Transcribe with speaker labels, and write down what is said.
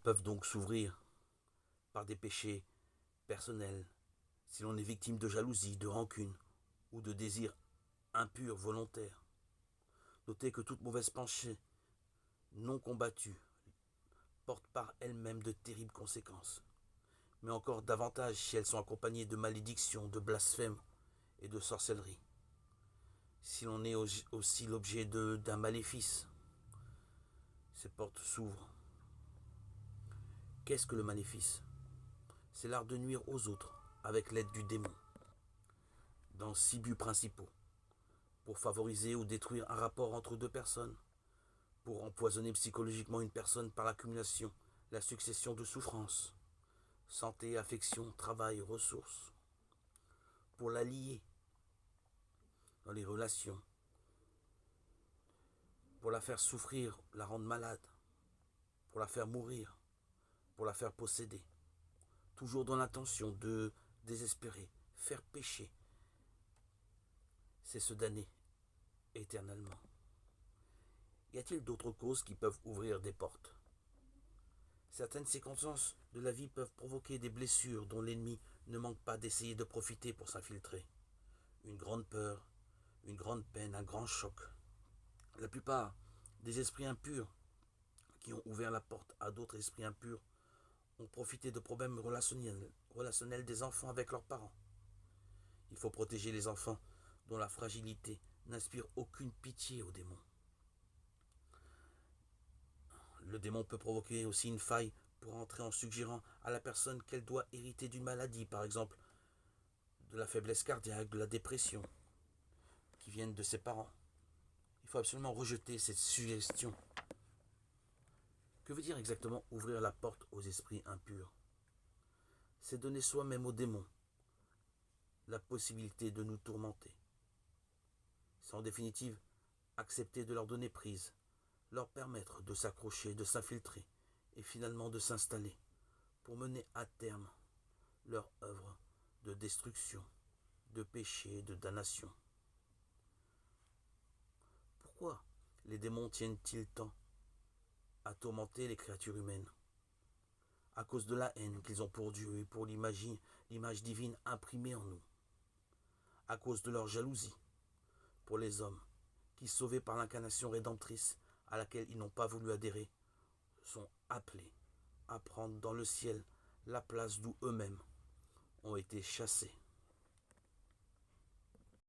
Speaker 1: peuvent donc s'ouvrir par des péchés personnels, si l'on est victime de jalousie, de rancune ou de désirs impurs volontaires. Notez que toute mauvaise pensée non combattue porte par elle-même de terribles conséquences, mais encore davantage si elles sont accompagnées de malédictions, de blasphèmes et de sorcellerie. Si l'on est aussi l'objet d'un maléfice, ces portes s'ouvrent. Qu'est-ce que le maléfice? C'est l'art de nuire aux autres avec l'aide du démon, dans 6 buts principaux: pour favoriser ou détruire un rapport entre deux personnes, pour empoisonner psychologiquement une personne par l'accumulation, la succession de souffrances, santé, affection, travail, ressources, pour la lier dans les relations, pour la faire souffrir, la rendre malade, pour la faire mourir, pour la faire posséder, toujours dans l'intention de désespérer, faire pécher, c'est se damner éternellement. Y a-t-il d'autres causes qui peuvent ouvrir des portes? Certaines circonstances de la vie peuvent provoquer des blessures dont l'ennemi ne manque pas d'essayer de profiter pour s'infiltrer. Une grande peur, une grande peine, un grand choc. La plupart des esprits impurs qui ont ouvert la porte à d'autres esprits impurs ont profité de problèmes relationnels des enfants avec leurs parents. Il faut protéger les enfants dont la fragilité n'inspire aucune pitié aux démons. Le démon peut provoquer aussi une faille pour entrer en suggérant à la personne qu'elle doit hériter d'une maladie, par exemple de la faiblesse cardiaque, de la dépression, qui viennent de ses parents. Il faut absolument rejeter cette suggestion. Que veut dire exactement ouvrir la porte aux esprits impurs? C'est donner soi-même aux démons la possibilité de nous tourmenter. C'est en définitive accepter de leur donner prise, leur permettre de s'accrocher, de s'infiltrer et finalement de s'installer pour mener à terme leur œuvre de destruction, de péché, de damnation. Pourquoi les démons tiennent-ils tant à tourmenter les créatures humaines? À cause de la haine qu'ils ont pour Dieu et pour l'image divine imprimée en nous. À cause de leur jalousie pour les hommes qui, sauvés par l'incarnation rédemptrice à laquelle ils n'ont pas voulu adhérer, sont appelés à prendre dans le ciel la place d'où eux-mêmes ont été chassés.